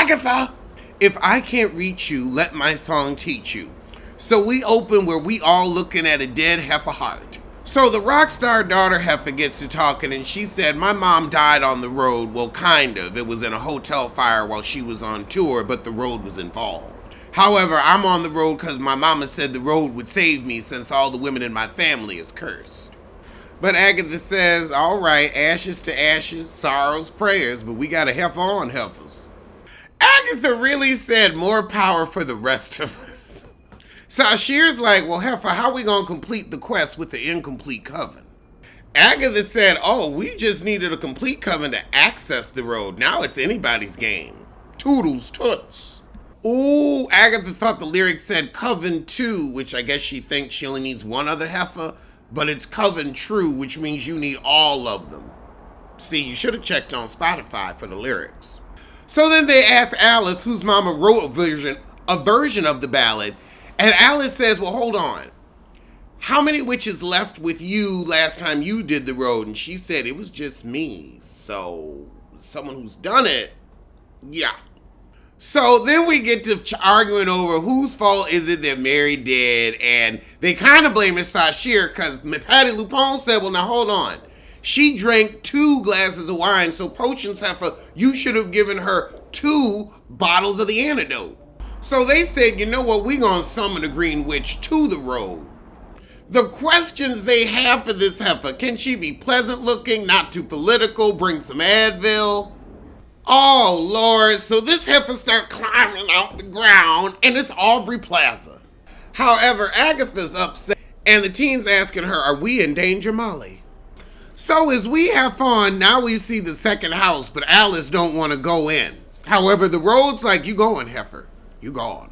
Agatha! If I can't reach you, let my song teach you. So we open where we all looking at a dead heifer heart. So the rock star daughter heifer gets to talking and she said, my mom died on the road. Well, kind of. It was in a hotel fire while she was on tour, but the road was involved. However, I'm on the road because my mama said the road would save me since all the women in my family is cursed. But Agatha says, all right, ashes to ashes, sorrows, prayers, but we got a heifer on heifers. Agatha really said more power for the rest of us. Sashir's like, well, heifer, how we gonna complete the quest with the incomplete coven? Agatha said, oh, we just needed a complete coven to access the road. Now it's anybody's game. Toodles toots. Ooh, Agatha thought the lyric said Coven 2, which I guess she thinks she only needs one other heifer, but it's Coven True, which means you need all of them. See, you should have checked on Spotify for the lyrics. So then they ask Alice, whose mama wrote a version of the ballad, and Alice says, well, hold on. How many witches left with you last time you did the road? And she said, it was just me. So, someone who's done it, yeah. So then we get to arguing over whose fault is it that Mary did, and they kind of blame it Sashir because Patty Lupone said, well, now hold on. She drank 2 glasses of wine, so Potions heifer, you should have given her 2 bottles of the antidote. So they said, you know what, we gonna summon the Green Witch to the road. The questions they have for this heifer, can she be pleasant looking, not too political, bring some Advil? Oh, Lord, so this heifer start climbing out the ground, and it's Aubrey Plaza. However, Agatha's upset, and the teen's asking her, are we in danger, Molly? So as we have fun, now we see the second house, but Alice don't want to go in. However, the road's like, you going, heifer, you going.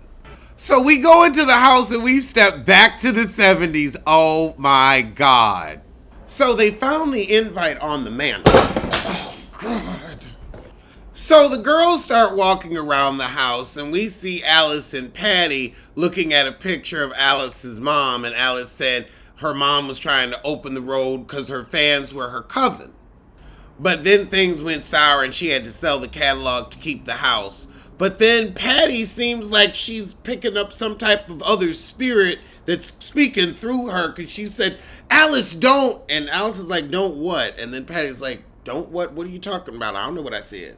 So we go into the house, and we've stepped back to the 70s. Oh, my God. So they found the invite on the mantle. Oh, God. So the girls start walking around the house and we see Alice and Patty looking at a picture of Alice's mom, and Alice said her mom was trying to open the road because her fans were her coven. But then things went sour and she had to sell the catalog to keep the house. But then Patty seems like she's picking up some type of other spirit that's speaking through her because she said, Alice, don't. And Alice is like, don't what? And then Patty's like, don't what? What are you talking about? I don't know what I said.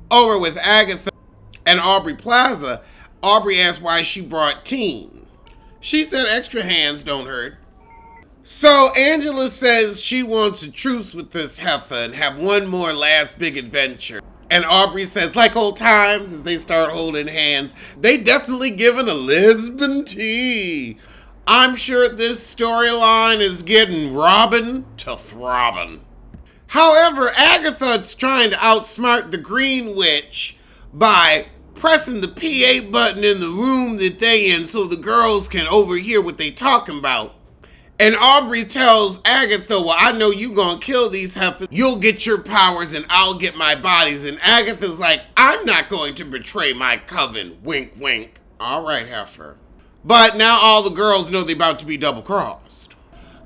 Over with Agatha and Aubrey Plaza, Aubrey asked why she brought Teen. She said extra hands don't hurt. So Angela says she wants a truce with this heifer and have one more last big adventure. And Aubrey says, like old times, as they start holding hands, they definitely given a Lisbon tea. I'm sure this storyline is getting Robin to throbbing. However, Agatha's trying to outsmart the Green Witch by pressing the PA button in the room that they in so the girls can overhear what they talking about. And Aubrey tells Agatha, well, I know you gonna kill these heifers. You'll get your powers and I'll get my bodies. And Agatha's like, I'm not going to betray my coven. Wink, wink. All right, heifer. But now all the girls know they're about to be double-crossed.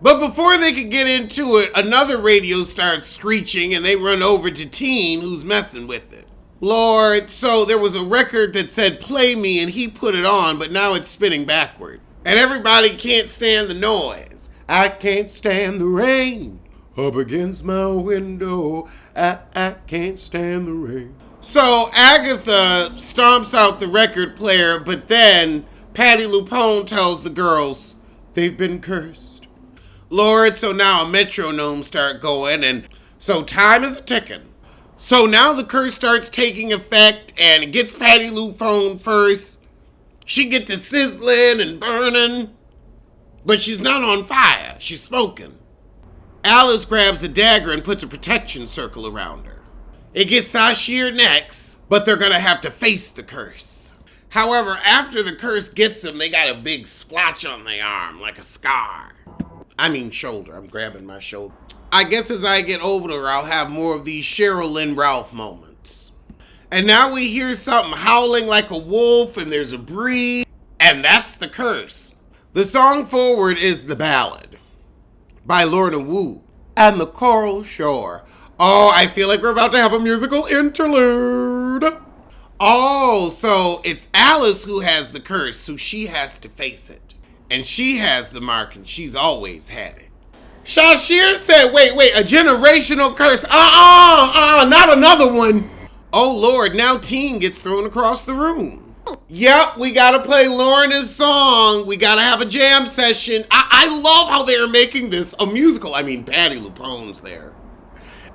But before they could get into it, another radio starts screeching and they run over to Teen, who's messing with it. Lord, so there was a record that said play me and he put it on, but now it's spinning backward. And everybody can't stand the noise. I can't stand the rain up against my window. I can't stand the rain. So Agatha stomps out the record player, but then Patty Lupone tells the girls they've been cursed. Lord, so now a metronome start going, and so time is a-ticking. So now the curse starts taking effect, and it gets Patty Lupone first. She gets to sizzling and burning, but she's not on fire. She's smoking. Alice grabs a dagger and puts a protection circle around her. It gets Sashir next, but they're gonna have to face the curse. However, after the curse gets them, they got a big splotch on their arm, like a scar. I mean shoulder. I'm grabbing my shoulder. I guess as I get older, I'll have more of these Cheryl Lynn Ralph moments. And now we hear something howling like a wolf, and there's a breeze, and that's the curse. The song forward is The Ballad by Lorna Wu and the Coral Shore. Oh, I feel like we're about to have a musical interlude. Oh, so it's Alice who has the curse, so she has to face it. And she has the mark, and she's always had it. Shashir said, wait, a generational curse. Not another one. Oh, Lord, now Teen gets thrown across the room. Yep, we gotta play Lorna's song. We gotta have a jam session. I love how they are making this a musical. I mean, Patti LuPone's there.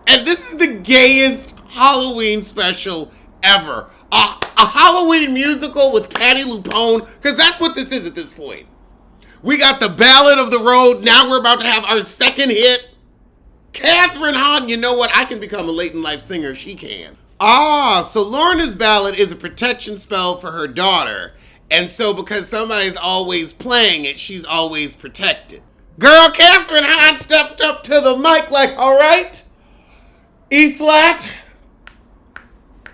And this is the gayest Halloween special ever. A Halloween musical with Patti LuPone, because that's what this is at this point. We got the Ballad of the Road. Now we're about to have our second hit. Catherine Hahn, you know what? I can become a late in life singer. She can. So Lorna's ballad is a protection spell for her daughter. And so because somebody's always playing it, she's always protected. Girl, Catherine Hahn stepped up to the mic like, all right, E flat,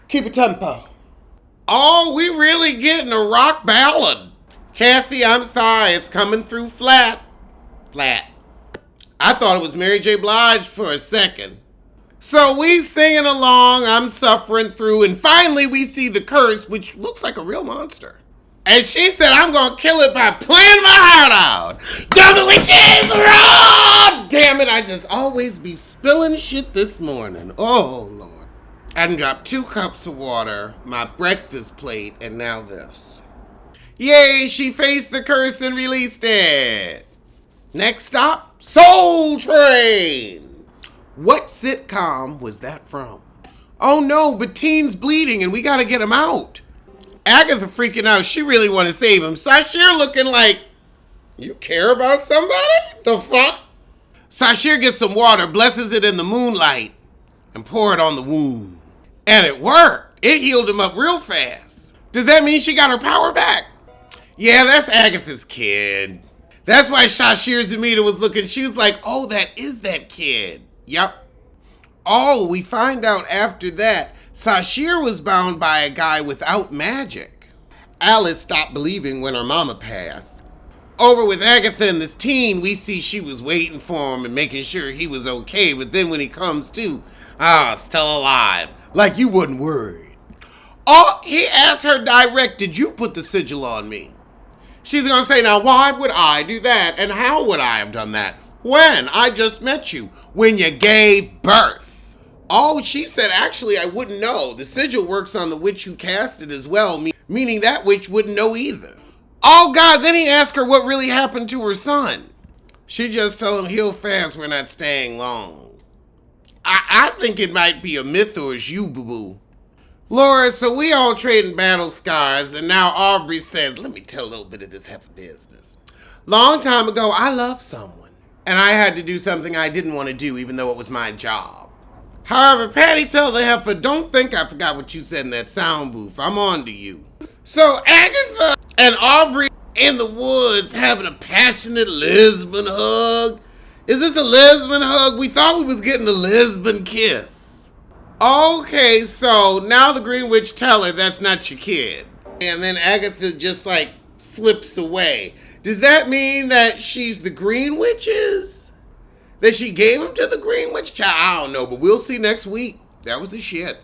keep it tempo. Oh, we really getting a rock ballad. Kathy, I'm sorry, it's coming through flat. Flat. I thought it was Mary J. Blige for a second. So we singing along, I'm suffering through, and finally we see the curse, which looks like a real monster. And she said, I'm gonna kill it by playing my heart out. Double witches, raw! Damn it, I just always be spilling shit this morning. Oh, Lord. I done dropped 2 cups of water, my breakfast plate, and now this. Yay, she faced the curse and released it. Next stop, Soul Train. What sitcom was that from? Oh no, but Teen's bleeding and we gotta get him out. Agatha freaking out, she really want to save him. Sashir looking like, you care about somebody? The fuck? Sashir gets some water, blesses it in the moonlight, and pour it on the wound. And it worked. It healed him up real fast. Does that mean she got her power back? Yeah, that's Agatha's kid. That's why Shashir's demeanor was looking. She was like, oh, that is that kid. Yep. Oh, we find out after that, Sashir was bound by a guy without magic. Alice stopped believing when her mama passed. Over with Agatha and this teen, we see she was waiting for him and making sure he was okay. But then when he comes to, still alive. Like you wasn't worried. Oh, he asked her direct, did you put the sigil on me? She's gonna say, now why would I do that? And how would I have done that? When? I just met you. When you gave birth. Oh, she said, actually, I wouldn't know. The sigil works on the witch who cast it as well, meaning that witch wouldn't know either. Oh, God, then he asked her what really happened to her son. She just told him he'll fast, we're not staying long. I think it might be a myth or it's you, boo-boo. Laura, so we all trading battle scars, and now Aubrey says, let me tell a little bit of this heifer business. Long time ago, I loved someone, and I had to do something I didn't want to do, even though it was my job. However, Patty tell the heifer, don't think I forgot what you said in that sound booth. I'm on to you. So Agatha and Aubrey in the woods having a passionate lesbian hug. Is this a lesbian hug? We thought we was getting a lesbian kiss. Okay, so now the Green Witch tell her that's not your kid. And then Agatha just like slips away. Does that mean that she's the Green Witch's? That she gave him to the Green Witch? I don't know, but we'll see next week. That was the shit.